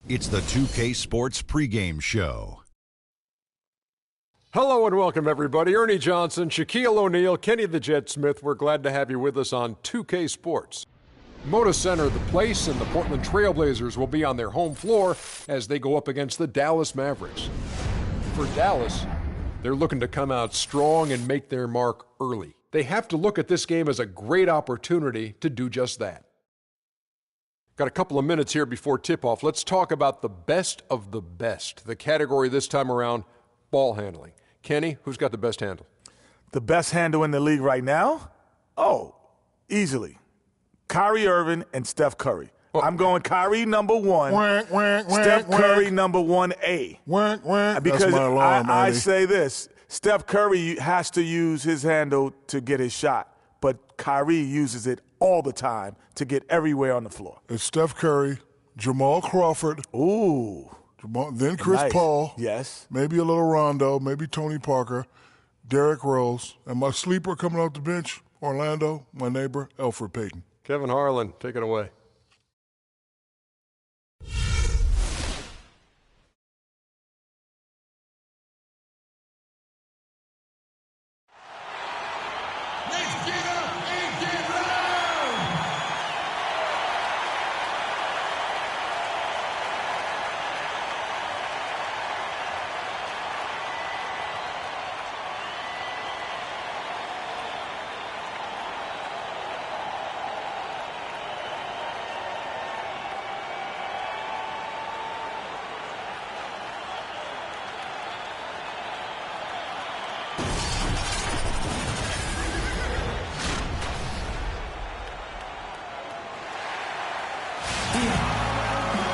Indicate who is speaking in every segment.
Speaker 1: It's the 2K Sports pregame show.
Speaker 2: Hello and welcome, everybody. Ernie Johnson, Shaquille O'Neal, Kenny the Jet Smith. We're glad to have you with us on 2K Sports. Moda Center, the place, and the Portland Trailblazers will be on their home floor as they go up against the Dallas Mavericks. For Dallas, they're looking to come out strong and make their mark early. They have to look at this game as a great opportunity to do just that. Got a couple of minutes here before tip-off. Let's talk about the best of the best. The category this time around, ball handling. Kenny, who's got the best handle?
Speaker 3: The best handle in the league right now? Oh, easily. Kyrie Irving and Steph Curry. Oh. I'm going Kyrie number one, Steph Curry number 1A. Because
Speaker 4: that's my alarm,
Speaker 3: I say this, Steph Curry has to use his handle to get his shot, but Kyrie uses it all the time to get everywhere on the floor.
Speaker 4: It's Steph Curry, Jamal Crawford.
Speaker 3: Ooh.
Speaker 4: Then Chris Paul.
Speaker 3: Yes.
Speaker 4: Maybe a little Rondo, maybe Tony Parker, Derrick Rose, and my sleeper coming off the bench, Orlando, my neighbor, Elfrid Payton.
Speaker 2: Kevin Harlan, take it away.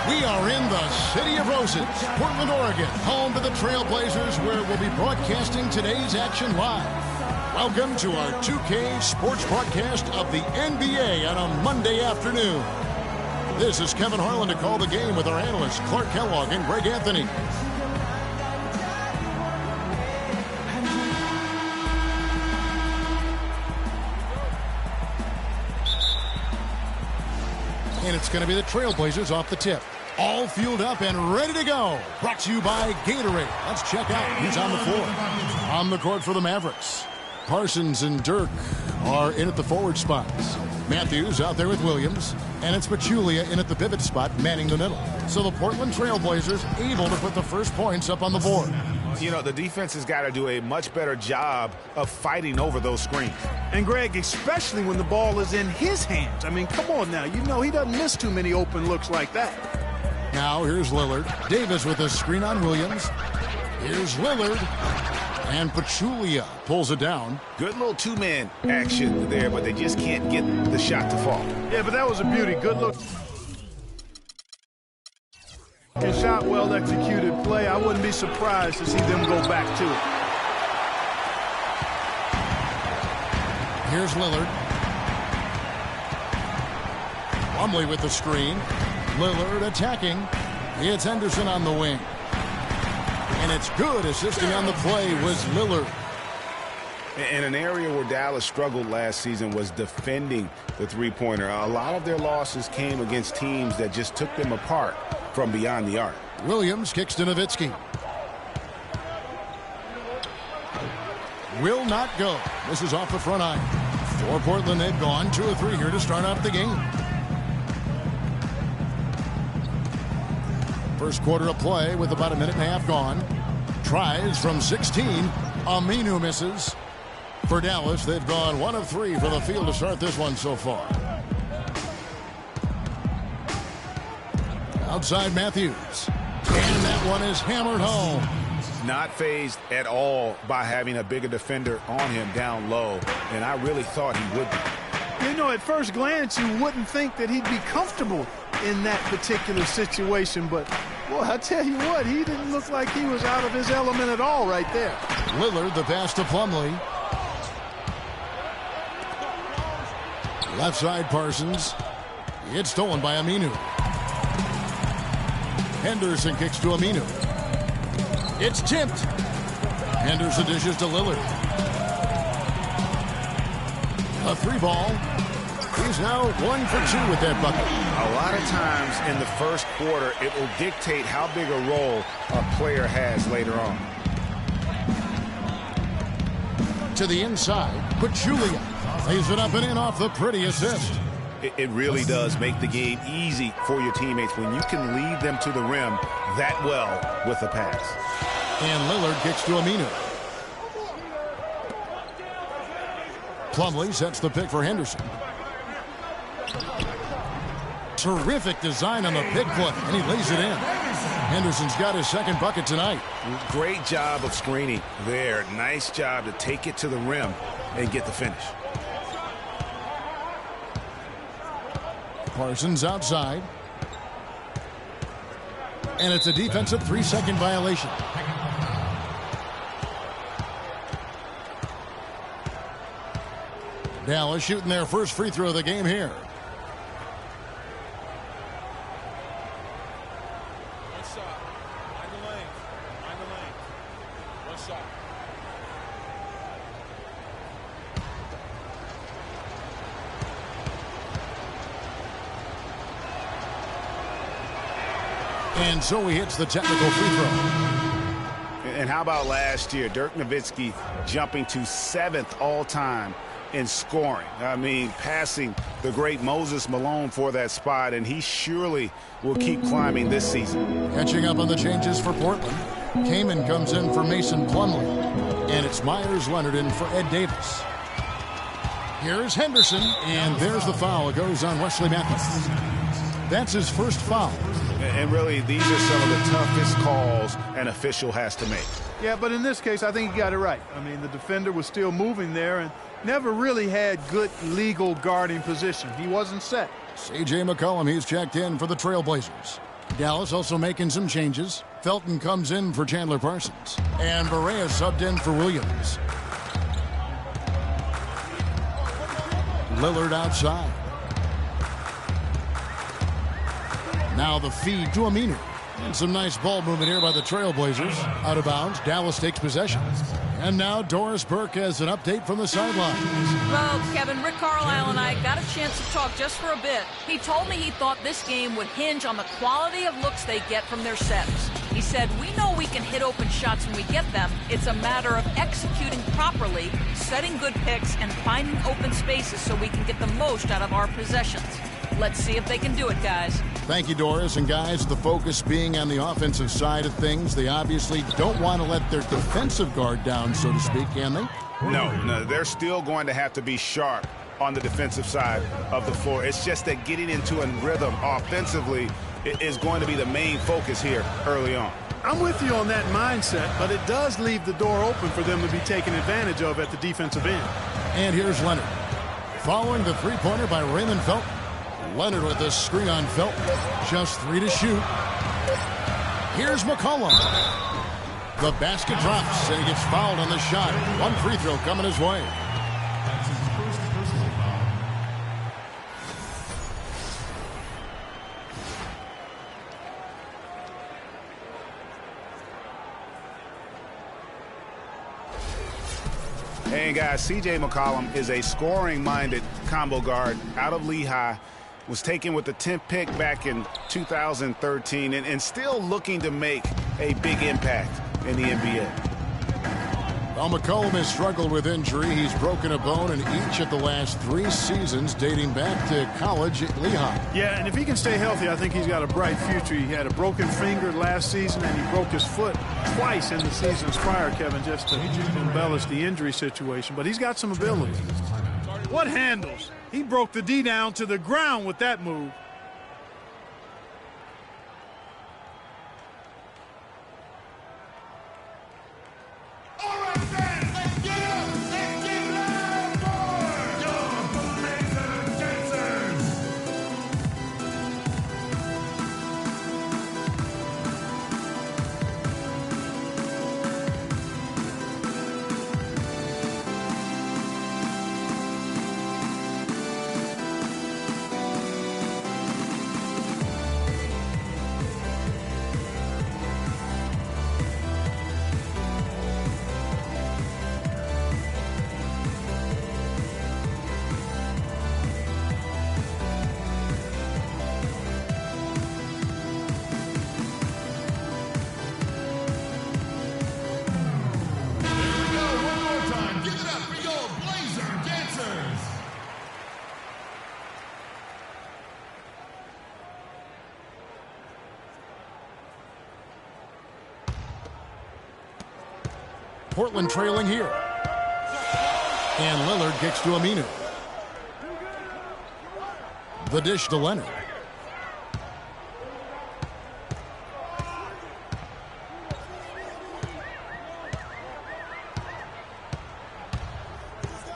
Speaker 5: We are in the City of Roses, Portland, Oregon, home to the Trailblazers, where we'll be broadcasting today's action live. Welcome to our 2K Sports broadcast of the NBA on a Monday afternoon. This is Kevin Harlan to call the game with our analysts Clark Kellogg and Greg Anthony. And it's going to be the Trailblazers off the tip. All fueled up and ready to go. Brought to you by Gatorade. Let's check out who's on the floor. On the court for the Mavericks, Parsons and Dirk are in at the forward spots. Matthews out there with Williams. And it's Pachulia in at the pivot spot, manning the middle. So the Portland Trailblazers able to put the first points up on the board.
Speaker 6: You know, the defense has got to do a much better job of fighting over those screens.
Speaker 7: And, Greg, especially when the ball is in his hands. I mean, come on now. You know he doesn't miss too many open looks like that.
Speaker 5: Now here's Lillard. Davis with a screen on Williams. Here's Lillard. And Pachulia pulls it down.
Speaker 6: Good little two-man action there, but they just can't get the shot to fall.
Speaker 7: Yeah, but that was a beauty. Good look. And shot, well-executed play. I wouldn't be surprised to see them go back to it.
Speaker 5: Here's Lillard. Plumlee with the screen. Lillard attacking. It's Henderson on the wing. And it's good. Assisting on the play was Lillard.
Speaker 6: In an area where Dallas struggled last season was defending the three-pointer. A lot of their losses came against teams that just took them apart from beyond the arc.
Speaker 5: Williams kicks to Nowitzki. Will not go. This is off the front eye. For Portland, they've gone 2 of 3 here to start out the game. First quarter of play with about a minute and a half gone. Tries from 16. Aminu misses. For Dallas, they've gone 1 of 3 for the field to start this one so far. Outside Matthews. And that one is hammered home.
Speaker 6: Not fazed at all by having a bigger defender on him down low. And I really thought he would be.
Speaker 7: You know, at first glance, you wouldn't think that he'd be comfortable in that particular situation. But, boy, I tell you what, he didn't look like he was out of his element at all right there.
Speaker 5: Lillard, the pass to Plumlee. Left side Parsons. It's stolen by Aminu. Henderson kicks to Aminu. It's tipped. Henderson dishes to Lillard. A 3 ball. He's now 1 for 2 with that bucket.
Speaker 6: A lot of times in the first quarter, it will dictate how big a role a player has later on.
Speaker 5: To the inside, but Julia lays it up and in off the pretty assist.
Speaker 6: It really does make the game easy for your teammates when you can lead them to the rim that well with a pass.
Speaker 5: And Lillard kicks to Aminu. Plumlee sets the pick for Henderson. Terrific design on the pick play, and he lays it in. Henderson's got his second bucket tonight.
Speaker 6: Great job of screening there. Nice job to take it to the rim and get the finish.
Speaker 5: Parsons outside. And it's a defensive 3-second violation. Dallas shooting their first free throw of the game here. And so he hits the technical free throw.
Speaker 6: And how about last year? Dirk Nowitzki jumping to 7th all-time in scoring. I mean, passing the great Moses Malone for that spot, and he surely will keep climbing this season.
Speaker 5: Catching up on the changes for Portland. Kaman comes in for Mason Plumlee. And it's Myers Leonard in for Ed Davis. Here's Henderson, and there's the foul. It goes on Wesley Matthews. That's his first foul.
Speaker 6: And really, these are some of the toughest calls an official has to make.
Speaker 7: Yeah, but in this case, I think he got it right. I mean, the defender was still moving there and never really had good legal guarding position. He wasn't set.
Speaker 5: C.J. McCollum, he's checked in for the Trailblazers. Dallas also making some changes. Felton comes in for Chandler Parsons. And Barea subbed in for Williams. Lillard outside. Now the feed to Aminu. And some nice ball movement here by the Trailblazers. Out of bounds, Dallas takes possession. And now Doris Burke has an update from the sideline.
Speaker 8: Well, Kevin, Rick Carlisle and I got a chance to talk just for a bit. He told me he thought this game would hinge on the quality of looks they get from their sets. He said, we know we can hit open shots when we get them. It's a matter of executing properly, setting good picks, and finding open spaces so we can get the most out of our possessions. Let's see if they can do it, guys.
Speaker 5: Thank you, Doris. And guys, the focus being on the offensive side of things, they obviously don't want to let their defensive guard down, so to speak, can they?
Speaker 6: No, they're still going to have to be sharp on the defensive side of the floor. It's just that getting into a rhythm offensively is going to be the main focus here early on.
Speaker 7: I'm with you on that mindset, but it does leave the door open for them to be taken advantage of at the defensive end.
Speaker 5: And here's Leonard. Following the three-pointer by Raymond Felton. Leonard with the screen on Felton. Just 3 to shoot. Here's McCollum. The basket drops, and he gets fouled on the shot. One free throw coming his way.
Speaker 6: And guys, C.J. McCollum is a scoring-minded combo guard out of Lehigh. Was taken with the 10th pick back in 2013 and still looking to make a big impact in the NBA.
Speaker 5: Well, McCollum has struggled with injury. He's broken a bone in each of the last 3 seasons dating back to college at Lehigh.
Speaker 7: Yeah, and if he can stay healthy, I think he's got a bright future. He had a broken finger last season, and he broke his foot twice in the seasons prior, Kevin, just to embellish the injury situation. But he's got some ability. What handles? He broke the D down to the ground with that move.
Speaker 5: Portland trailing here. And Lillard kicks to Aminu. The dish to Leonard.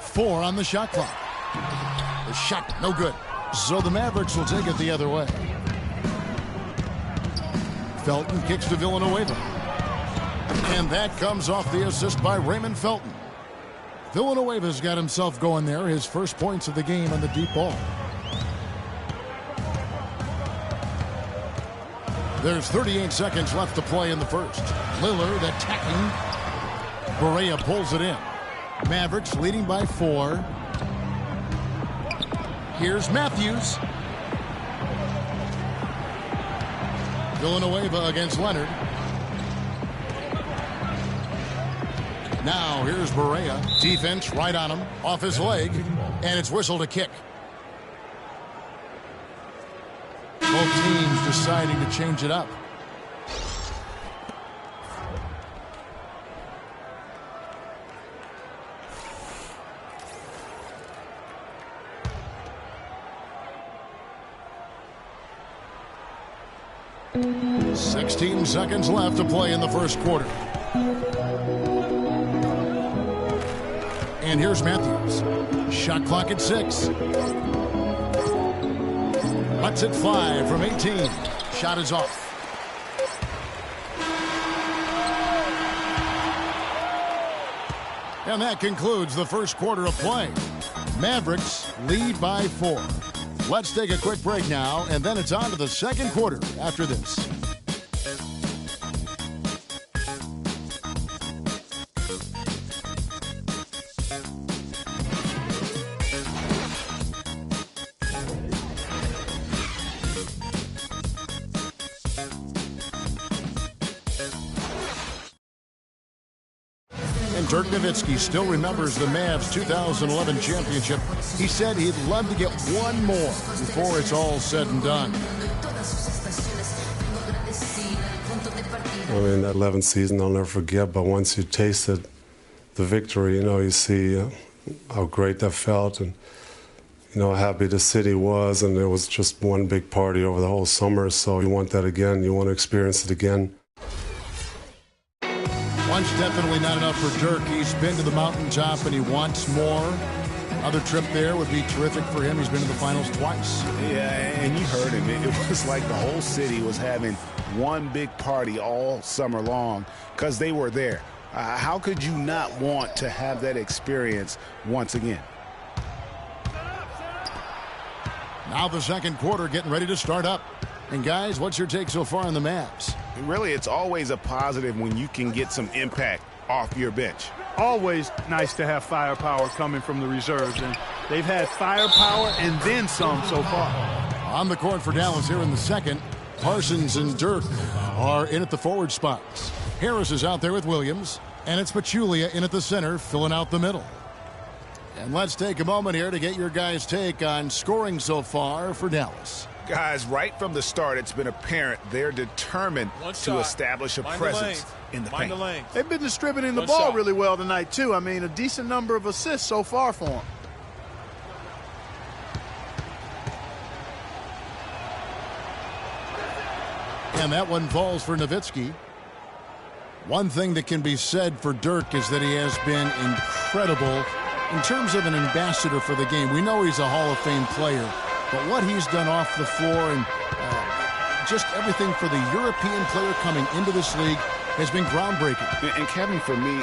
Speaker 5: Four on the shot clock. The shot, no good. So the Mavericks will take it the other way. Felton kicks to Villanueva. And that comes off the assist by Raymond Felton. Villanueva's got himself going there. His first points of the game on the deep ball. There's 38 seconds left to play in the first. Lillard attacking. Barea pulls it in. Mavericks leading by 4. Here's Matthews. Villanueva against Leonard. Now here's Barea. Defense right on him. Off his leg. And it's whistled a kick. Both teams deciding to change it up. Sixteen seconds left to play in the first quarter. And here's Matthews. Shot clock at 6. Lets it fly from 18. Shot is off. And that concludes the first quarter of play. Mavericks lead by 4. Let's take a quick break now, and then it's on to the second quarter after this. Dirk Nowitzki still remembers the Mavs 2011 championship. He said he'd love to get one more before it's all said and done.
Speaker 9: I mean, that 11th season I'll never forget, but once you tasted the victory, you see how great that felt and, how happy the city was, and there was just one big party over the whole summer, so you want that again. You want to experience it again.
Speaker 5: One's definitely not enough for Dirk. He's been to the mountaintop and he wants more. Another trip there would be terrific for him. He's been to the finals twice.
Speaker 6: Yeah, and you heard him. It was like the whole city was having one big party all summer long because they were there. How could you not want to have that experience once again?
Speaker 5: Now the second quarter getting ready to start up. And guys, what's your take so far on the Mavs?
Speaker 6: Really, it's always a positive when you can get some impact off your bench.
Speaker 7: Always nice to have firepower coming from the reserves, and they've had firepower and then some so far.
Speaker 5: On the court for Dallas here in the second, Parsons and Dirk are in at the forward spots. Harris is out there with Williams, and it's Pachulia in at the center, filling out the middle. And let's take a moment here to get your guys' take on scoring so far for Dallas.
Speaker 6: Guys, right from the start, it's been apparent they're determined to establish a presence in the paint.
Speaker 7: They've been distributing the ball really well tonight, too. I mean, a decent number of assists so far for them.
Speaker 5: And that one falls for Nowitzki. One thing that can be said for Dirk is that he has been incredible in terms of an ambassador for the game. We know he's a Hall of Fame player. But what he's done off the floor and just everything for the European player coming into this league has been groundbreaking.
Speaker 6: And Kevin, for me,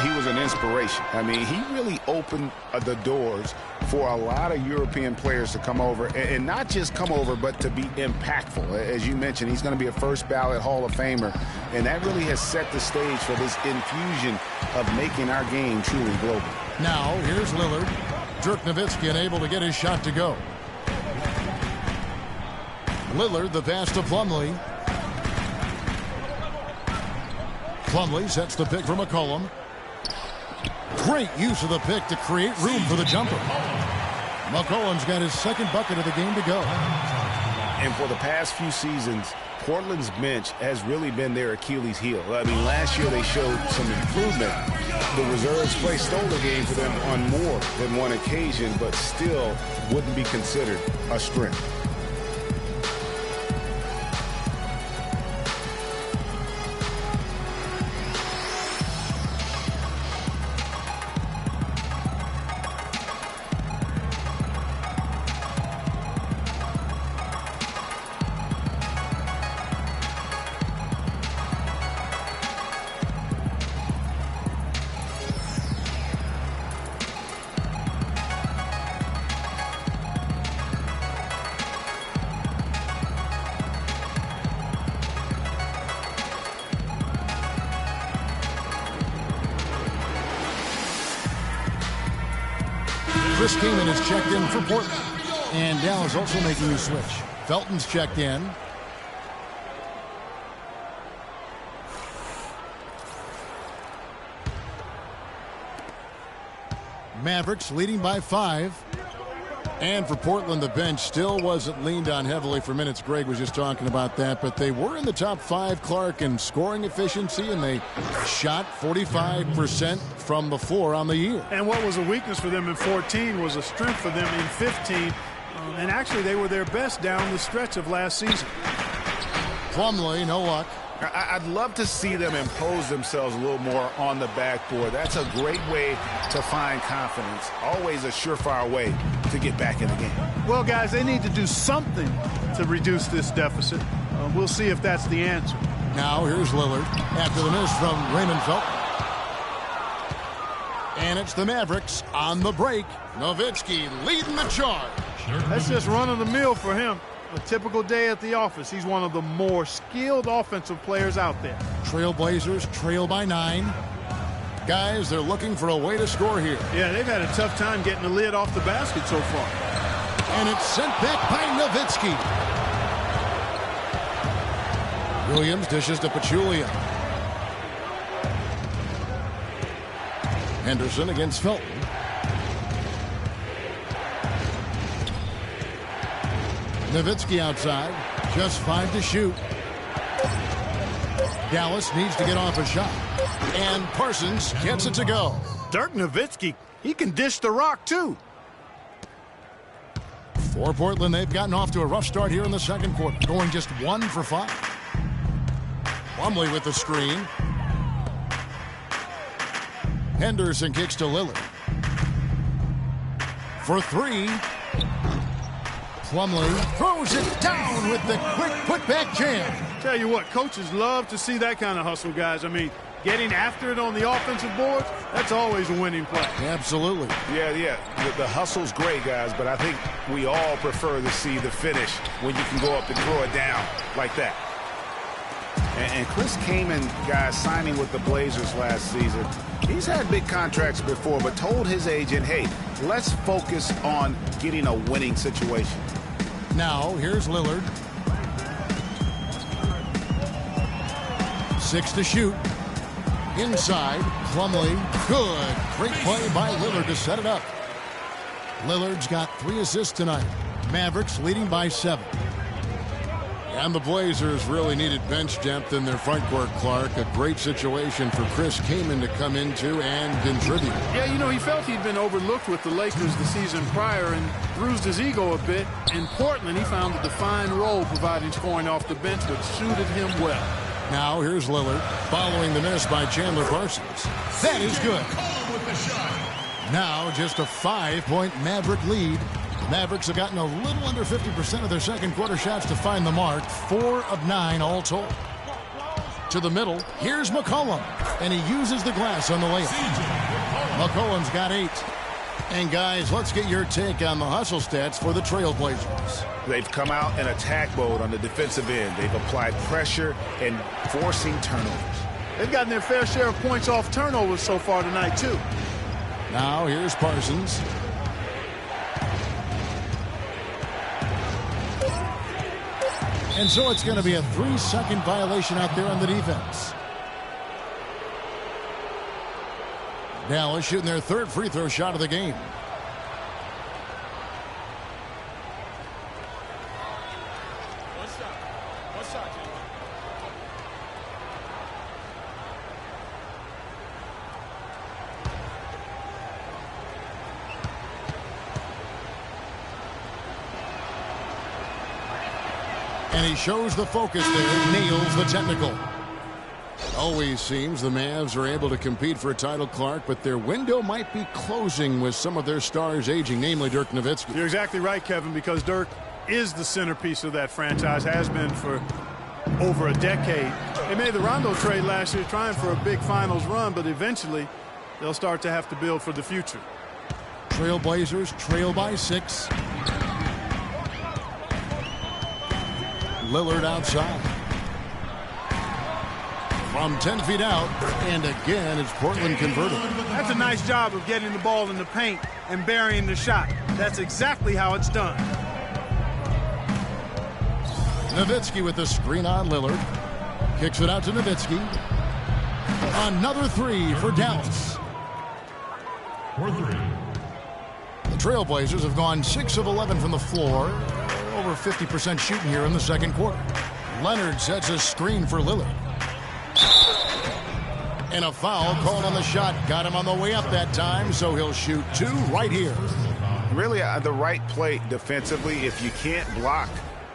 Speaker 6: he was an inspiration. I mean, he really opened the doors for a lot of European players to come over, and not just come over, but to be impactful. As you mentioned, he's going to be a first ballot Hall of Famer, and that really has set the stage for this infusion of making our game truly global.
Speaker 5: Now, here's Lillard. Dirk Nowitzki unable to get his shot to go. Lillard, the pass to Plumlee. Plumlee sets the pick for McCollum. Great use of the pick to create room for the jumper. McCollum's got his second bucket of the game to go.
Speaker 6: And for the past few seasons, Portland's bench has really been their Achilles heel. I mean, last year they showed some improvement. The reserves play stole the game for them on more than one occasion, but still wouldn't be considered a strength.
Speaker 5: Chris Kaman is checked in for Portland. And Dallas also making a switch. Felton's checked in. Mavericks leading by 5. And for Portland, the bench still wasn't leaned on heavily for minutes. Greg was just talking about that, but they were in the top 5, Clark, in scoring efficiency, and they shot 45% from the floor on the year.
Speaker 7: And what was a weakness for them in 14 was a strength for them in 15. And actually, they were their best down the stretch of last season.
Speaker 5: Plumlee, no luck.
Speaker 6: I'd love to see them impose themselves a little more on the backboard. That's a great way to find confidence. Always a surefire way to get back in the game.
Speaker 7: Well, guys, they need to do something to reduce this deficit. We'll see if that's the answer.
Speaker 5: Now here's Lillard after the miss from Raymond Felton. And it's the Mavericks on the break. Nowitzki leading the charge.
Speaker 7: That's just run-of-the-mill for him. A typical day at the office. He's one of the more skilled offensive players out there.
Speaker 5: Trailblazers trail by 9. Guys, they're looking for a way to score here.
Speaker 7: Yeah, they've had a tough time getting the lid off the basket so far.
Speaker 5: And it's sent back by Nowitzki. Williams dishes to Pachulia. Henderson against Felton. Nowitzki outside. Just 5 to shoot. Dallas needs to get off a shot. And Parsons gets it to go.
Speaker 7: Dirk Nowitzki, he can dish the rock too.
Speaker 5: For Portland, they've gotten off to a rough start here in the second quarter, going just 1 for 5. Plumlee with the screen. Henderson kicks to Lillard. For 3. Plumlee throws it down with the quick putback jam.
Speaker 7: Tell you what, coaches love to see that kind of hustle, guys. I mean, getting after it on the offensive boards, that's always a winning play.
Speaker 5: Absolutely.
Speaker 6: Yeah. The hustle's great, guys, but I think we all prefer to see the finish when you can go up and throw it down like that. And Chris Kaman, guys, signing with the Blazers last season, he's had big contracts before, but told his agent, hey, let's focus on getting a winning situation.
Speaker 5: Now, here's Lillard. 6 to shoot. Inside, Plumlee. Good. Great play by Lillard to set it up. Lillard's got 3 assists tonight. Mavericks leading by 7. And the Blazers really needed bench depth in their front court, Clark. A great situation for Chris Kaman to come into and contribute.
Speaker 7: Yeah, you know, he felt he'd been overlooked with the Lakers the season prior and bruised his ego a bit. In Portland, he found a defined role providing scoring off the bench, which suited him well.
Speaker 5: Now here's Lillard following the miss by Chandler Parsons. That is good. Now just a 5-point Maverick lead. Mavericks have gotten a little under 50% of their second quarter shots to find the mark. 4 of 9 all told. To the middle, here's McCollum. And he uses the glass on the layup. McCollum's got 8. And guys, let's get your take on the hustle stats for the Trailblazers.
Speaker 6: They've come out in attack mode on the defensive end. They've applied pressure and forcing turnovers.
Speaker 7: They've gotten their fair share of points off turnovers so far tonight, too.
Speaker 5: Now here's Parsons. And so it's going to be a 3-second violation out there on the defense. Dallas shooting their 3rd free throw shot of the game. And he shows the focus there, nails the technical. Always seems the Mavs are able to compete for a title, Clark, but their window might be closing with some of their stars aging, namely Dirk Nowitzki.
Speaker 7: You're exactly right, Kevin, because Dirk is the centerpiece of that franchise, has been for over a decade. They made the Rondo trade last year trying for a big finals run, but eventually they'll start to have to build for the future.
Speaker 5: Trailblazers trail by 6. Lillard outside. From 10 feet out, and again, it's Portland converted.
Speaker 7: That's a nice job of getting the ball in the paint and burying the shot. That's exactly how it's done.
Speaker 5: Nowitzki with the screen on Lillard. Kicks it out to Nowitzki. Another 3 for Dallas. The Trailblazers have gone 6 of 11 from the floor. Over 50% shooting here in the second quarter. Leonard sets a screen for Lillard. And a foul called on the shot. Got him on the way up that time, so he'll shoot 2 right here.
Speaker 6: Really the right play defensively. If you can't block,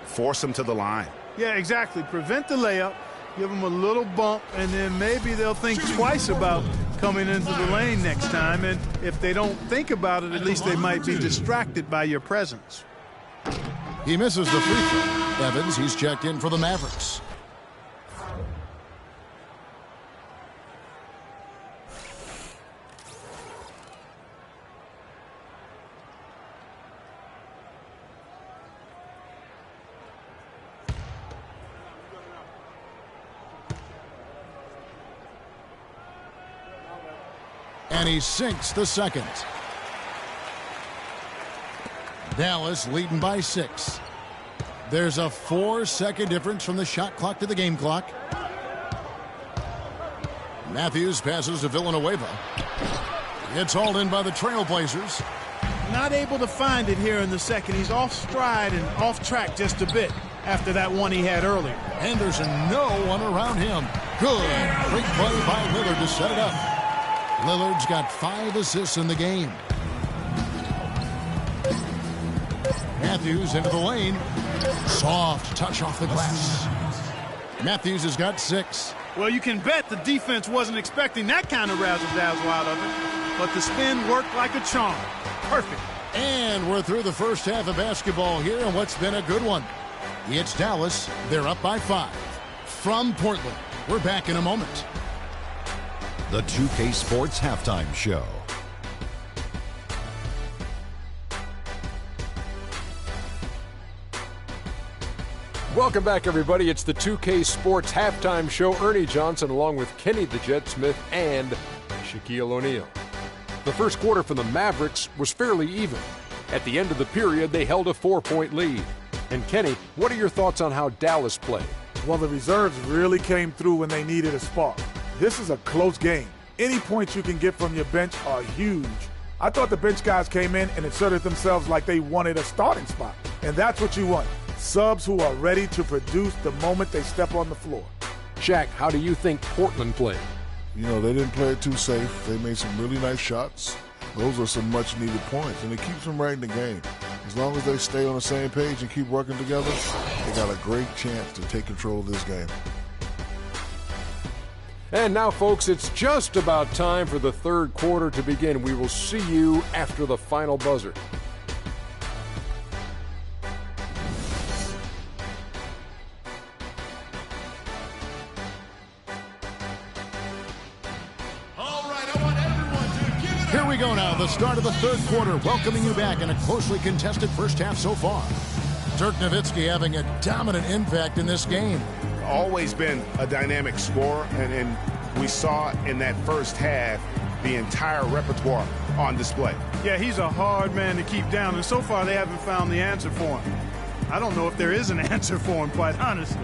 Speaker 6: force them to the line.
Speaker 7: Yeah, exactly. Prevent the layup, give them a little bump, and then maybe they'll think twice about coming into the lane next time. And if they don't think about it, at least they might be distracted by your presence.
Speaker 5: He misses the free throw. Evans, he's checked in for the Mavericks. And he sinks the second. Dallas leading by 6. There's a 4-second difference from the shot clock to the game clock. Matthews passes to Villanueva. It's hauled in by the Trailblazers.
Speaker 7: Not able to find it here in the second. He's off stride and off track just a bit after that one he had earlier.
Speaker 5: Anderson, no one around him. Good. Great play by Lillard to set it up. Lillard's got 5 assists in the game. Matthews into the lane. Soft touch off the glass. Matthews has got 6.
Speaker 7: Well, you can bet the defense wasn't expecting that kind of razzle-dazzle out of it. But the spin worked like a charm. Perfect.
Speaker 5: And we're through the first half of basketball here, and what's been a good one. It's Dallas. They're up by 5. From Portland, we're back in a moment.
Speaker 1: The 2K Sports Halftime Show.
Speaker 2: Welcome back, everybody. It's the 2K Sports Halftime Show. Ernie Johnson along with Kenny the Jet Smith and Shaquille O'Neal. The first quarter for the Mavericks was fairly even. At the end of the period, they held a 4-point lead. And Kenny, what are your thoughts on how Dallas played?
Speaker 3: Well, the reserves really came through when they needed a spark. This is a close game. Any points you can get from your bench are huge. I thought the bench guys came in and inserted themselves like they wanted a starting spot. And that's what you want. Subs who are ready to produce the moment they step on the floor.
Speaker 2: Shaq, how do you think Portland played?
Speaker 4: You know, they didn't play it too safe. They made some really nice shots. Those are some much-needed points, and it keeps them right in the game. As long as they stay on the same page and keep working together, they got a great chance to take control of this game.
Speaker 2: And now, folks, it's just about time for the third quarter to begin. We will see you after the final buzzer.
Speaker 5: Here we go now, the start of the third quarter, welcoming you back in a closely contested first half so far. Dirk Nowitzki having a dominant impact in this game.
Speaker 6: Always been a dynamic scorer, and we saw in that first half the entire repertoire on display.
Speaker 7: Yeah, he's a hard man to keep down, and so far they haven't found the answer for him. I don't know if there is an answer for him, quite honestly.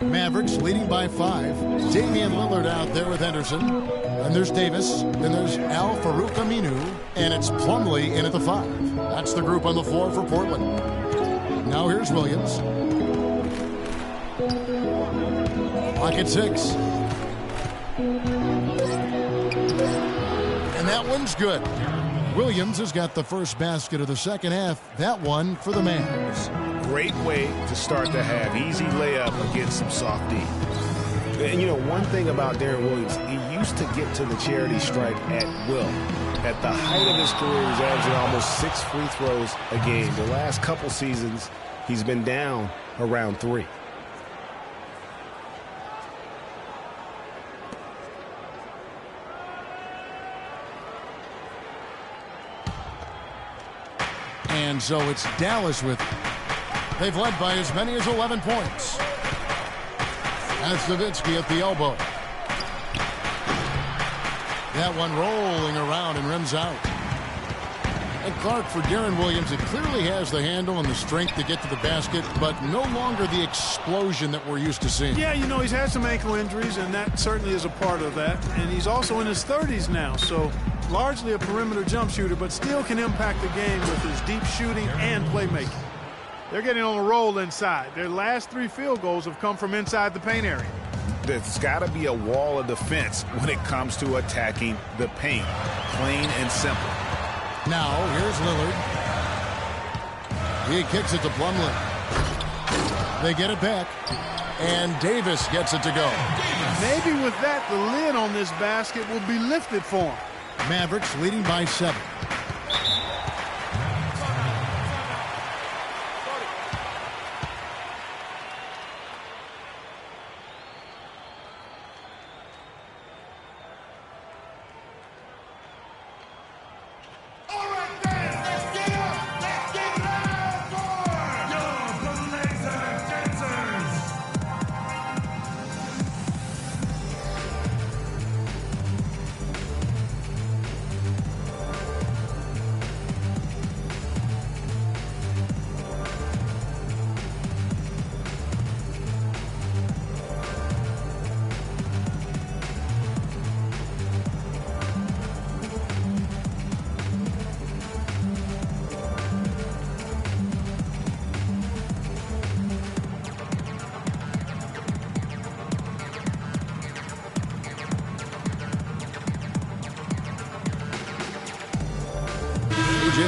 Speaker 5: Mavericks leading by 5. Damian Lillard out there with Henderson. Then there's Davis. Then there's Al-Farouq Aminu. And it's Plumlee in at the 5. That's the group on the floor for Portland. Now here's Williams. Clock at 6. And that one's good. Williams has got the first basket of the second half. That one for the Mavs.
Speaker 6: Great way to start the half. Easy layup against some soft D. And, you know, one thing about Darren Williams, he used to get to the charity stripe at will. At the height of his career, he was averaging almost 6 free throws a game. The last couple seasons, he's been down around 3.
Speaker 5: And so it's Dallas with it. They've led by as many as 11 points. That's Nowitzki at the elbow. That one rolling around and rims out. And Clark, for Darren Williams, it clearly has the handle and the strength to get to the basket, but no longer the explosion that we're used to seeing.
Speaker 7: Yeah, you know, he's had some ankle injuries, and that certainly is a part of that. And he's also in his 30s now, so largely a perimeter jump shooter, but still can impact the game with his deep shooting and playmaking. They're getting on a roll inside. Their last 3 field goals have come from inside the paint area.
Speaker 6: There's got to be a wall of defense when it comes to attacking the paint. Plain and simple.
Speaker 5: Now, here's Lillard. He kicks it to Plumlee. They get it back. And Davis gets it to go.
Speaker 7: Maybe with that, the lid on this basket will be lifted for him.
Speaker 5: Mavericks leading by 7.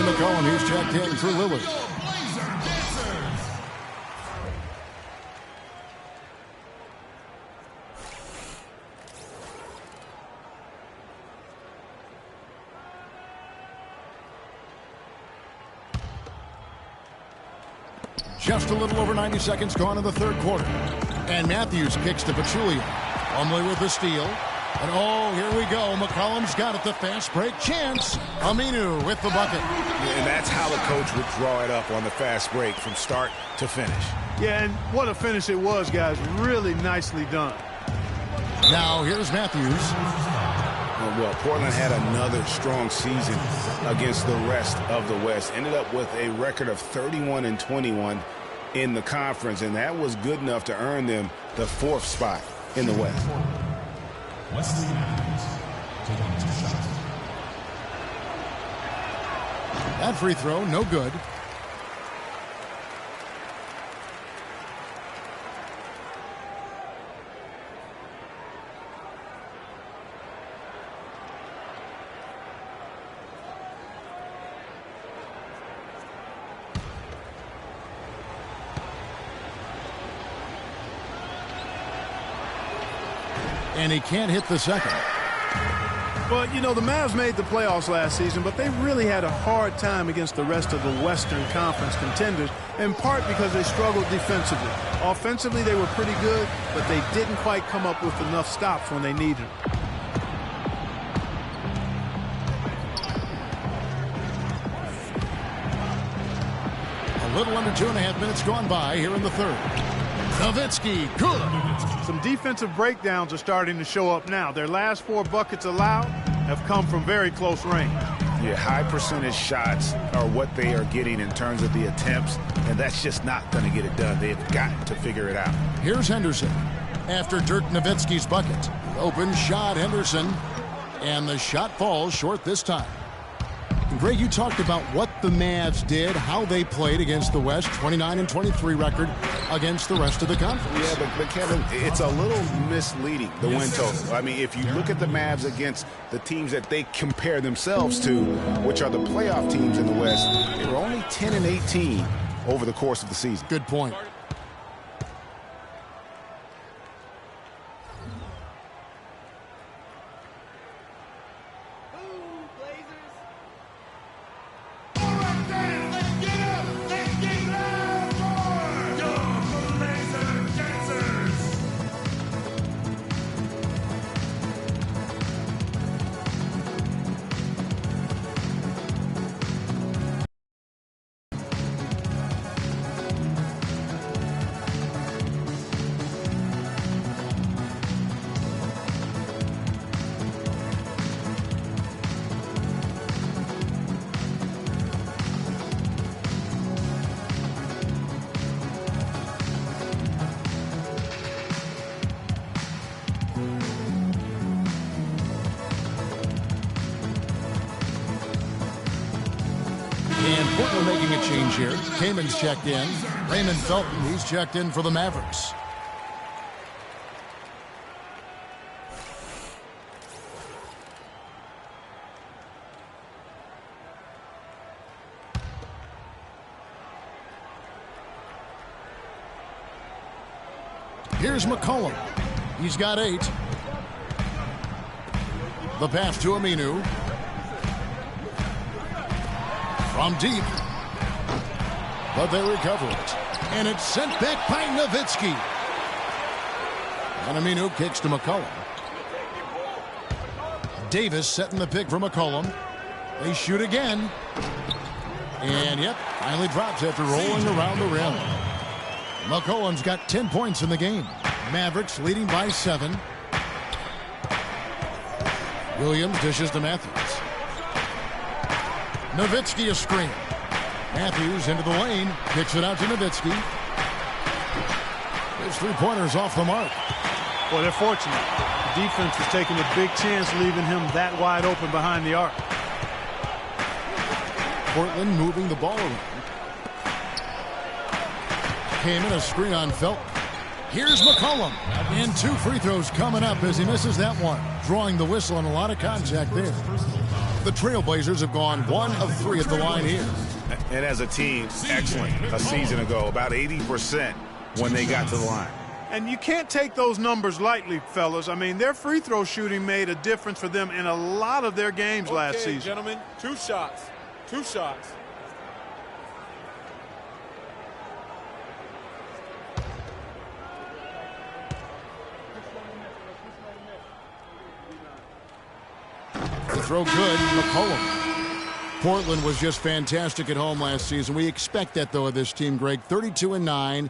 Speaker 5: McCollum, he's checked in for Lillard. Just a little over 90 seconds gone in the third quarter. And Matthews kicks to Pachulia. Plumlee with the steal. And oh, here we go. McCollum's got it. The fast break chance. Aminu with the bucket.
Speaker 6: Yeah, and that's how the coach would draw it up on the fast break from start to finish.
Speaker 7: Yeah, and what a finish it was, guys. Really nicely done.
Speaker 5: Now here's Matthews.
Speaker 6: Well, Portland had another strong season against the rest of the West. Ended up with a record of 31-21 in the conference, and that was good enough to earn them the 4th spot in the West.
Speaker 10: Wesley Matthews taking 2 shots.
Speaker 5: That free throw, no good. And he can't hit the second.
Speaker 7: But, you know, the Mavs made the playoffs last season, but they really had a hard time against the rest of the Western Conference contenders, in part because they struggled defensively. Offensively, they were pretty good, but they didn't quite come up with enough stops when they needed them.
Speaker 5: A little under 2.5 minutes gone by here in the third. Nowitzki, good.
Speaker 7: Some defensive breakdowns are starting to show up now. Their last 4 buckets allowed have come from very close range.
Speaker 6: Yeah, high percentage shots are what they are getting in terms of the attempts, and that's just not going to get it done. They've got to figure it out.
Speaker 5: Here's Henderson. After Dirk Nowitzki's bucket, open shot, Henderson, and the shot falls short this time. Greg, you talked about what the Mavs did, how they played against the West, 29-23 record against the rest of the conference.
Speaker 6: Yeah, but Kevin, it's a little misleading, the win total. I mean, if you look at the Mavs against the teams that they compare themselves to, which are the playoff teams in the West, they were only 10-18 over the course of the season.
Speaker 5: Good point. And Portland making a change here. Kamen's checked in. Raymond Felton, he's checked in for the Mavericks. Here's McCollum. He's got 8. The pass to Aminu. From deep. But they recover it. And it's sent back by Nowitzki. And Aminu kicks to McCollum. Davis setting the pick for McCollum. They shoot again. And, yep, finally drops after rolling around the rim. McCollum's got 10 points in the game. Mavericks leading by 7. Williams dishes to Matthews. Nowitzki a screen. Matthews into the lane. Kicks it out to Nowitzki. His three-pointers off the mark.
Speaker 7: Well, they're fortunate. The defense was taking a big chance leaving him that wide open behind the arc.
Speaker 5: Portland moving the ball around. Came in a screen on Felton. Here's McCollum. And 2 free throws coming up as he misses that one. Drawing the whistle and a lot of contact there. The Trailblazers have gone 1 of 3 at the line here.
Speaker 6: And as a team, excellent a season ago. About 80% when they got to the line.
Speaker 7: And you can't take those numbers lightly, fellas. I mean, their free throw shooting made a difference for them in a lot of their games last season.
Speaker 11: Gentlemen, 2 shots. 2 shots.
Speaker 5: The throw good, McCollum. Portland was just fantastic at home last season. We expect that, though, of this team, Greg. 32-9.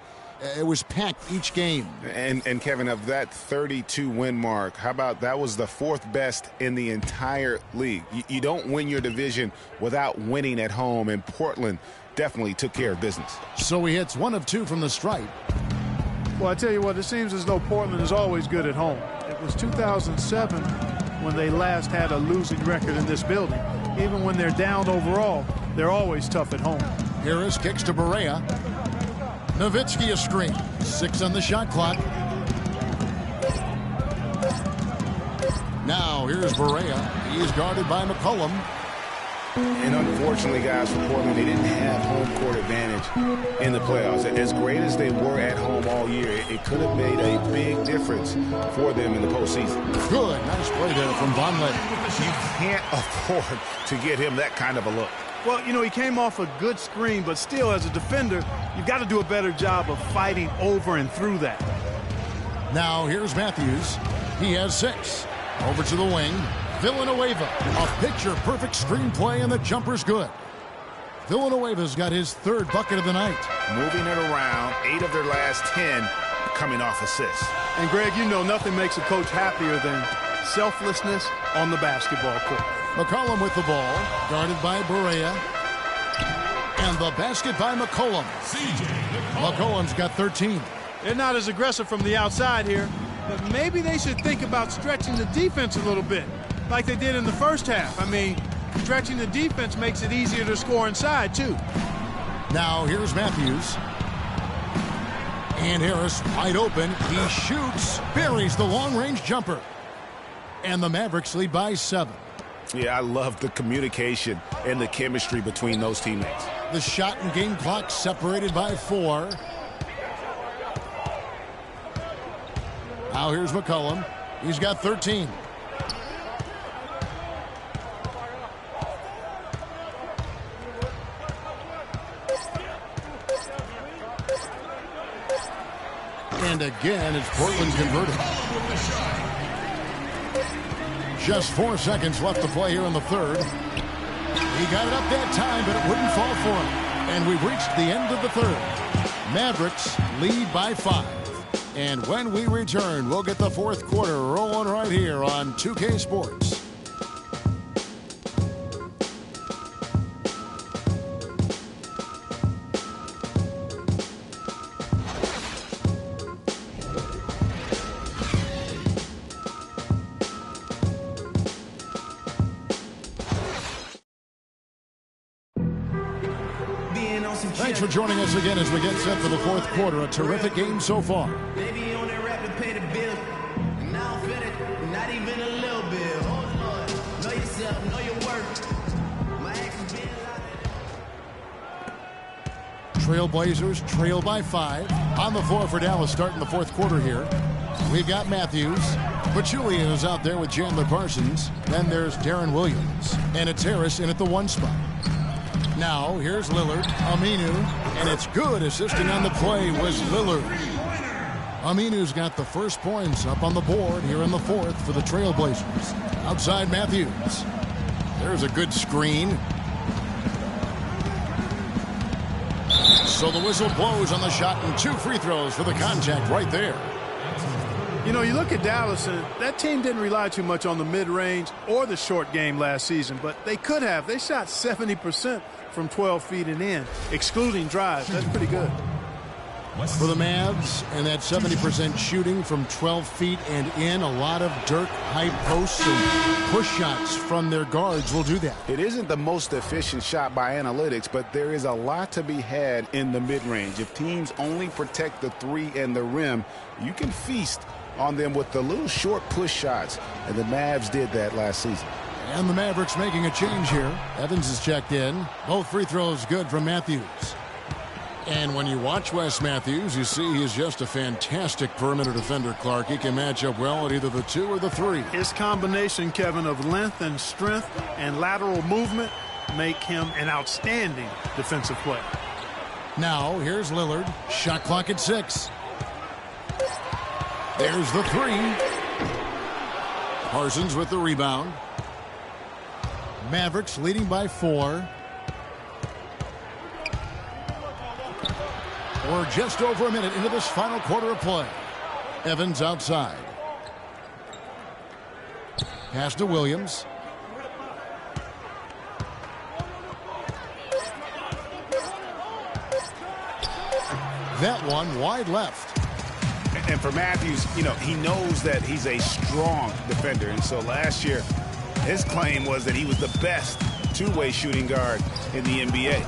Speaker 5: It was packed each game.
Speaker 6: And Kevin, of that 32-win mark, how about that was the 4th best in the entire league? You don't win your division without winning at home, and Portland definitely took care of business.
Speaker 5: So he hits 1 of 2 from the stripe.
Speaker 7: Well, I tell you what, it seems as though Portland is always good at home. It was 2007 when they last had a losing record in this building. Even when they're down overall, they're always tough at home.
Speaker 5: Harris kicks to Barea. Nowitzki a screen. 6 on the shot clock. Now here's Barea. He's guarded by McCollum.
Speaker 6: And unfortunately, guys, for Portland, they didn't have home court advantage in the playoffs. As great as they were at home all year, it could have made a big difference for them in the postseason.
Speaker 5: Good. Nice play there from Vonleh.
Speaker 6: You can't afford to get him that kind of a look.
Speaker 7: Well, you know, he came off a good screen, but still, as a defender, you've got to do a better job of fighting over and through that.
Speaker 5: Now here's Matthews. He has 6. Over to the wing. Villanueva. A picture-perfect screenplay, and the jumper's good. Villanueva's got his 3rd bucket of the night.
Speaker 6: Moving it around, 8 of their last 10 coming off assists.
Speaker 7: And, Greg, you know nothing makes a coach happier than selflessness on the basketball court.
Speaker 5: McCollum with the ball, guarded by Barea. And the basket by McCollum. McCollum's got 13.
Speaker 7: They're not as aggressive from the outside here, but maybe they should think about stretching the defense a little bit, like they did in the first half. I mean, stretching the defense makes it easier to score inside, too.
Speaker 5: Now here's Matthews. And Harris wide open. He shoots, buries the long-range jumper. And the Mavericks lead by 7.
Speaker 6: Yeah, I love the communication and the chemistry between those teammates.
Speaker 5: The shot and game clock separated by 4. Now here's McCollum. He's got 13. And again, it's Portland converted. Just 4 seconds left to play here in the third. He got it up that time, but it wouldn't fall for him. And we've reached the end of the third. Mavericks lead by 5. And when we return, we'll get the fourth quarter rolling right here on 2K Sports. Thanks for joining us again as we get set for the fourth quarter. A terrific game so far.
Speaker 12: Baby on that rap to pay the bill. And now I'm feeling not even a little bit. Oh Lord, know yourself, know your worth. My actions being
Speaker 5: Trailblazers trail by 5. On the floor for Dallas starting the fourth quarter here. We've got Matthews. Pachulia is out there with Chandler Parsons. Then there's Darren Williams. And it's Harris in at the 1 spot. Now, here's Lillard, Aminu, and it's good. Assisting on the play was Lillard. Aminu's got the first points up on the board here in the fourth for the Trailblazers. Outside Matthews. There's a good screen. So the whistle blows on the shot and 2 free throws for the contact right there.
Speaker 7: You know, you look at Dallas, and that team didn't rely too much on the mid-range or the short game last season, but they could have. They shot 70% from 12 feet and in, excluding drives. That's pretty good.
Speaker 5: For the Mavs, and that 70% shooting from 12 feet and in, a lot of Dirk high posts and push shots from their guards will do that.
Speaker 6: It isn't the most efficient shot by analytics, but there is a lot to be had in the mid-range. If teams only protect the 3 and the rim, you can feast on them with the little short push shots, and the Mavs did that last season.
Speaker 5: And the Mavericks making a change here. Evans is checked in. Both free throws good from Matthews. And when you watch Wes Matthews, you see he's just a fantastic perimeter defender, Clark. He can match up well at either the 2 or the 3.
Speaker 7: His combination, Kevin, of length and strength and lateral movement make him an outstanding defensive player.
Speaker 5: Now, here's Lillard. Shot clock at 6. There's the 3. Parsons with the rebound. Mavericks leading by 4. We're just over a minute into this final quarter of play. Evans outside. Pass to Williams. That one wide left.
Speaker 6: And for Matthews, you know, he knows that he's a strong defender. And so last year, his claim was that he was the best two-way shooting guard in the NBA.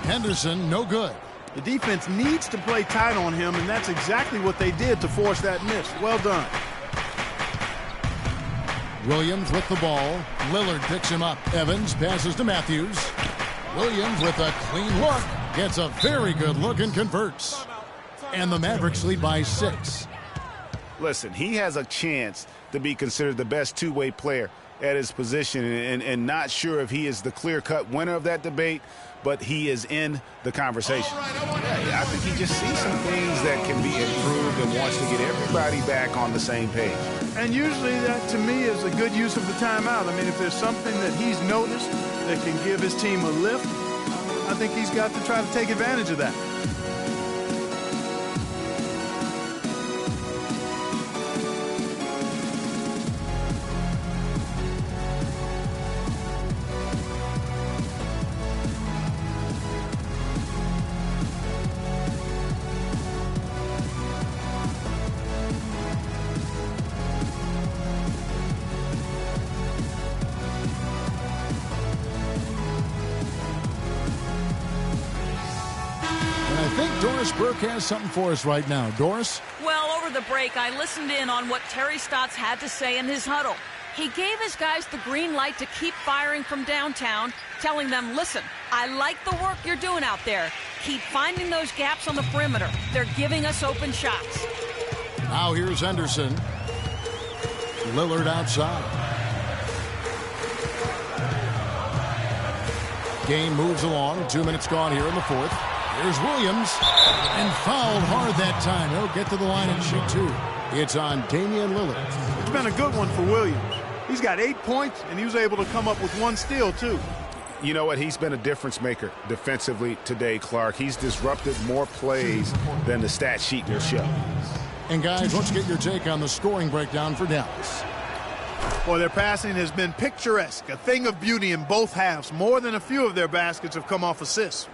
Speaker 5: Henderson, no good.
Speaker 7: The defense needs to play tight on him, and that's exactly what they did to force that miss. Well done.
Speaker 5: Williams with the ball. Lillard picks him up. Evans passes to Matthews. Williams with a clean look. Gets a very good look and converts. And the Mavericks lead by 6.
Speaker 6: Listen, he has a chance to be considered the best two-way player at his position, and not sure if he is the clear-cut winner of that debate, but he is in the conversation. Yeah, I think he just sees some things that can be improved and wants to get everybody back on the same page.
Speaker 7: And usually that, to me, is a good use of the timeout. I mean, if there's something that he's noticed that can give his team a lift, I think he's got to try to take advantage of that.
Speaker 5: Doris Burke has something for us right now. Doris?
Speaker 8: Well, over the break, I listened in on what Terry Stotts had to say in his huddle. He gave his guys the green light to keep firing from downtown, telling them, listen, I like the work you're doing out there. Keep finding those gaps on the perimeter. They're giving us open shots.
Speaker 5: Now here's Henderson. Lillard outside. Game moves along. 2 minutes gone here in the fourth. Here's Williams. And fouled hard that time. He'll get to the line and shoot two. It's on Damian Lillard.
Speaker 7: It's been a good one for Williams. He's got 8 points, and he was able to come up with 1 steal, too.
Speaker 6: You know what? He's been a difference maker defensively today, Clark. He's disrupted more plays than the stat sheet will show.
Speaker 5: And, guys, let's get your take on the scoring breakdown for Dallas.
Speaker 7: Well, their passing has been picturesque, a thing of beauty in both halves. More than a few of their baskets have come off assists.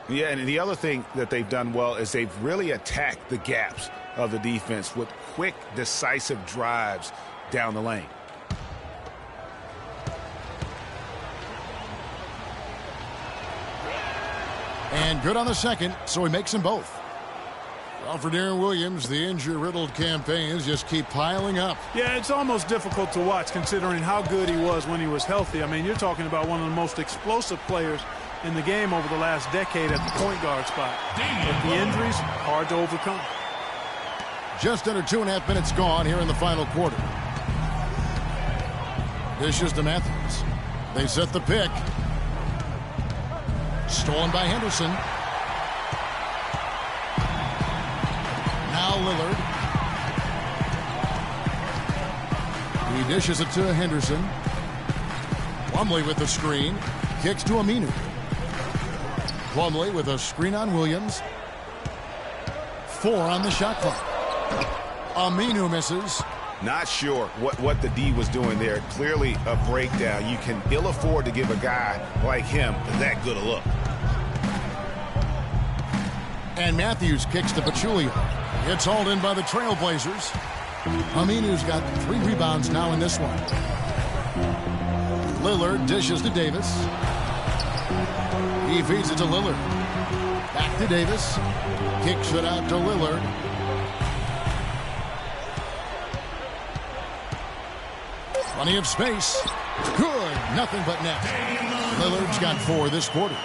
Speaker 6: Yeah, and the other thing that they've done well is they've really attacked the gaps of the defense with quick, decisive drives down the lane.
Speaker 5: And good on the second, so he makes them both. Well, for Deron Williams, the injury-riddled campaigns just keep piling up.
Speaker 7: Yeah, it's almost difficult to watch considering how good he was when he was healthy. I mean, you're talking about one of the most explosive players in the game over the last decade at the point guard spot. But the injuries, hard to overcome.
Speaker 5: Just under 2.5 minutes gone here in the final quarter. Dishes to Matthews. They set the pick. Stolen by Henderson. Now Lillard. He dishes it to Henderson. Plumlee with the screen. Kicks to Aminu. Plumlee with a screen on Williams. 4 on the shot clock. Aminu misses.
Speaker 6: Not sure what the D was doing there. Clearly a breakdown. You can ill afford to give a guy like him that good a look.
Speaker 5: And Matthews kicks to Pachulia. It's hauled in by the Trailblazers. Aminu's got 3 rebounds now in this one. Lillard dishes to Davis. He feeds it to Lillard. Back to Davis. Kicks it out to Lillard. Plenty of space. Good. Nothing but net. Lillard's got 4 this quarter.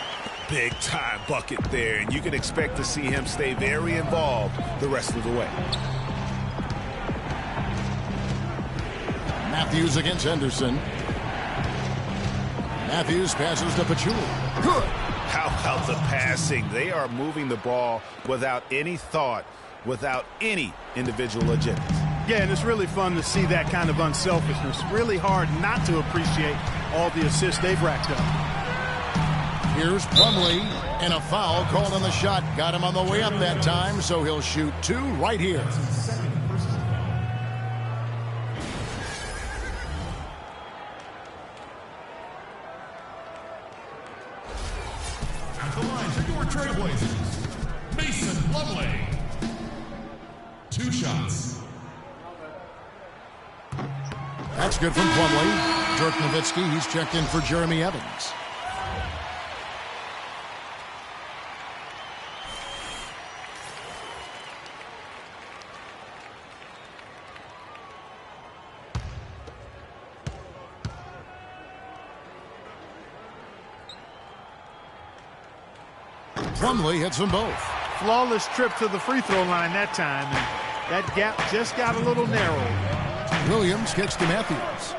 Speaker 6: Big time bucket there, and you can expect to see him stay very involved the rest of the way.
Speaker 5: Matthews against Henderson. Matthews passes to Pachulia. Good.
Speaker 6: How about the passing? They are moving the ball without any thought, without any individual agendas.
Speaker 7: Yeah, and it's really fun to see that kind of unselfishness. Really hard not to appreciate all the assists they've racked up.
Speaker 5: Here's Plumlee, and a foul called on the shot. Got him on the way up that time, so he'll shoot 2 right here.
Speaker 10: At the line for your Trailblazers, Mason Plumlee. 2 shots.
Speaker 5: That's good from Plumlee. Dirk Nowitzki, he's checked in for Jeremy Evans. Plumlee hits them both.
Speaker 7: Flawless trip to the free throw line that time, and that gap just got a little narrow.
Speaker 5: Williams kicks to Matthews.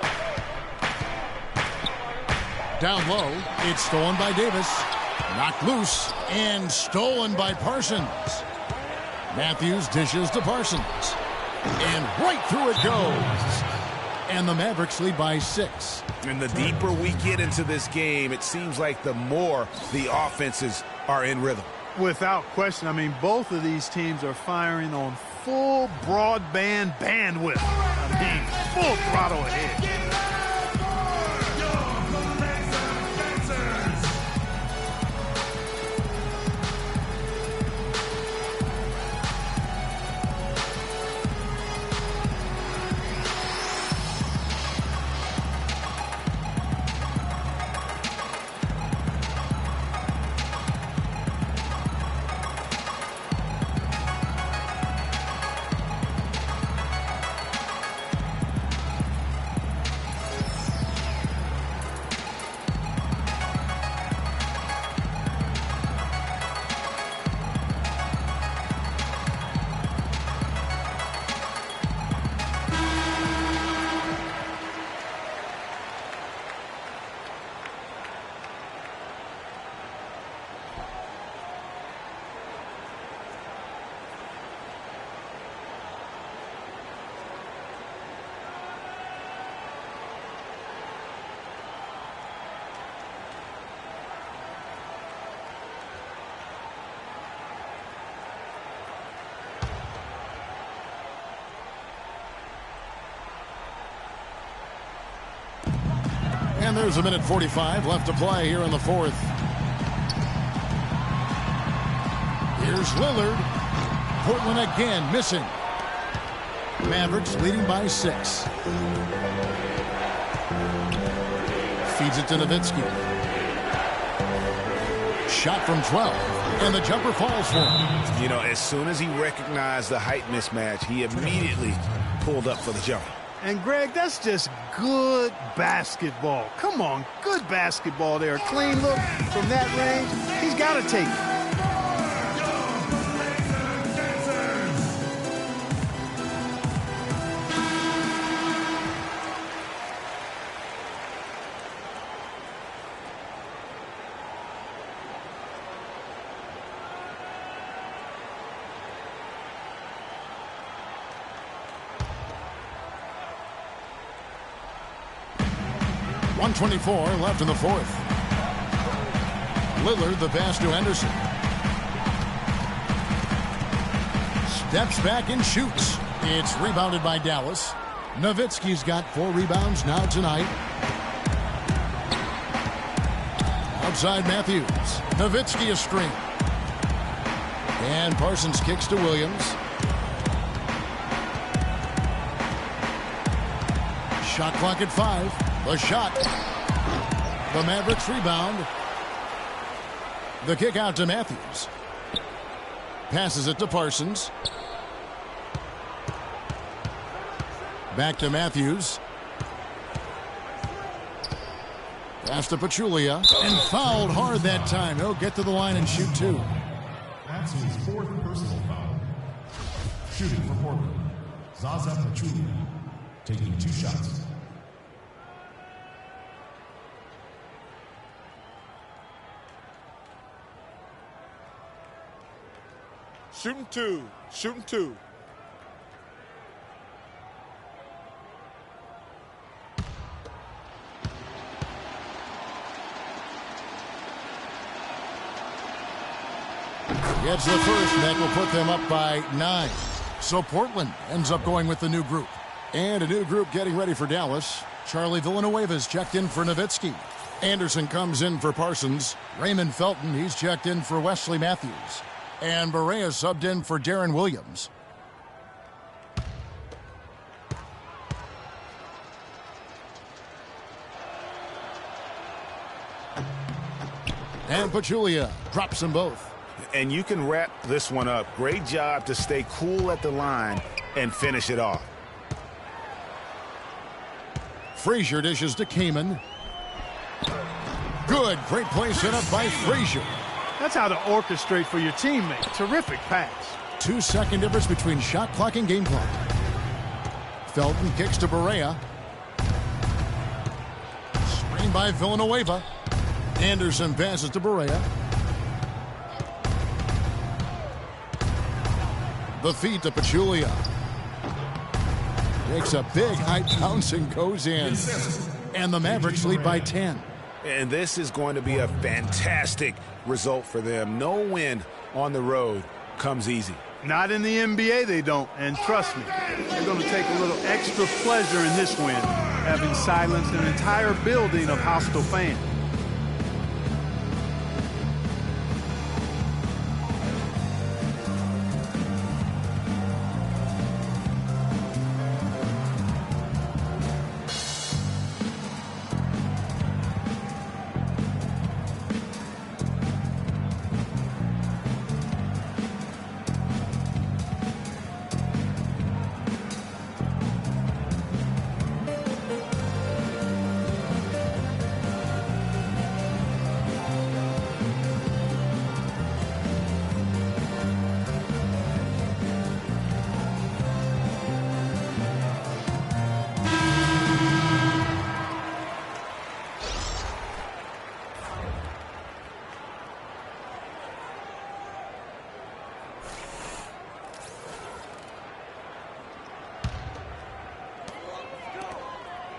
Speaker 5: Down low, it's stolen by Davis. Knocked loose and stolen by Parsons. Matthews dishes to Parsons. And right through it goes. And the Mavericks lead by 6.
Speaker 6: And the deeper we get into this game, it seems like the more the offenses are in rhythm.
Speaker 7: Without question. I mean, both of these teams are firing on full broadband bandwidth. I mean, full throttle ahead.
Speaker 5: there's a minute 45 left to play here in the fourth. Here's Lillard. Portland again missing. Mavericks leading by 6. Feeds it to Nowitzki. Shot from 12, and the jumper falls for him.
Speaker 6: You know, as soon as he recognized the height mismatch, he immediately pulled up for the jumper.
Speaker 7: And, Greg, that's just good basketball. Come on, good basketball there. Clean look from that range. He's got to take it.
Speaker 5: .124 left in the fourth. Lillard the pass to Henderson. Steps back and shoots. It's rebounded by Dallas. Nowitzki's got 4 rebounds now tonight. Outside Matthews. Nowitzki a screen. And Parsons kicks to Williams. Shot clock at 5. The shot. The Mavericks rebound. The kick out to Matthews. Passes it to Parsons. Back to Matthews. Pass to Pachulia. And fouled hard that time. He'll get to the line and shoot 2.
Speaker 10: That's his 4th personal foul. Shooting for Portland, Zaza Pachulia, taking 2 shots.
Speaker 11: Shooting 2. Shooting 2.
Speaker 5: Gets the first, and that will put them up by 9. So Portland ends up going with the new group. And a new group getting ready for Dallas. Charlie Villanueva's checked in for Nowitzki. Anderson comes in for Parsons. Raymond Felton, he's checked in for Wesley Matthews. And Barea subbed in for Darren Williams. And Pachulia drops them both.
Speaker 6: And you can wrap this one up. Great job to stay cool at the line and finish it off.
Speaker 5: Frazier dishes to Kaman. Good. Great play set up by Frazier.
Speaker 7: That's how to orchestrate for your teammate. Terrific pass.
Speaker 5: 2-second difference between shot clock and game clock. Felton kicks to Barea. Screen by Villanueva. Anderson passes to Barea. The feed to Pachulia. Takes a big high bounce and goes in. And the Mavericks lead by 10.
Speaker 6: And this is going to be a fantastic result for them. No win on the road comes easy.
Speaker 7: Not in the NBA, they don't. And trust me, they're going to take a little extra pleasure in this win, having silenced an entire building of hostile fans.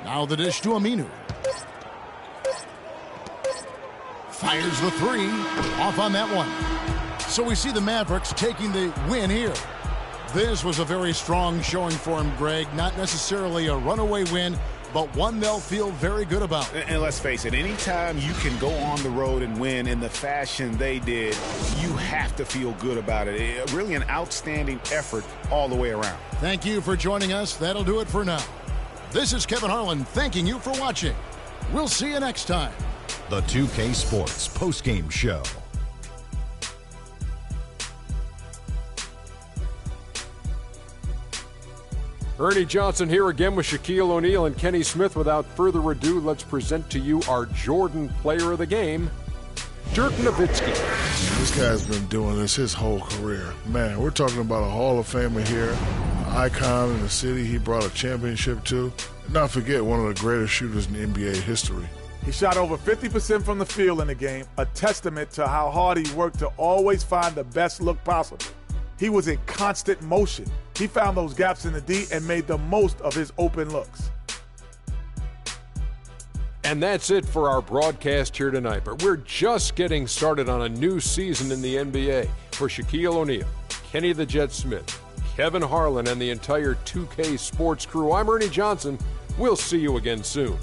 Speaker 5: Now the dish to Aminu. Fires the 3. Off on that one. So we see the Mavericks taking the win here. This was a very strong showing for him, Greg. Not necessarily a runaway win, but one they'll feel very good about.
Speaker 6: And let's face it, anytime you can go on the road and win in the fashion they did, you have to feel good about it. Really an outstanding effort all the way around.
Speaker 5: Thank you for joining us. That'll do it for now. This is Kevin Harlan thanking you for watching. We'll see you next time.
Speaker 1: The 2K Sports Postgame Show.
Speaker 2: Ernie Johnson here again with Shaquille O'Neal and Kenny Smith. Without further ado, let's present to you our Jordan Player of the Game, Dirk Nowitzki.
Speaker 4: This guy's been doing this his whole career. Man, we're talking about a Hall of Famer here, an icon in the city he brought a championship to. And not forget, one of the greatest shooters in NBA history.
Speaker 3: He shot over 50% from the field in the game, a testament to how hard he worked to always find the best look possible. He was in constant motion. He found those gaps in the D and made the most of his open looks.
Speaker 2: And that's it for our broadcast here tonight. But we're just getting started on a new season in the NBA. For Shaquille O'Neal, Kenny the Jet Smith, Kevin Harlan, and the entire 2K Sports crew, I'm Ernie Johnson. We'll see you again soon.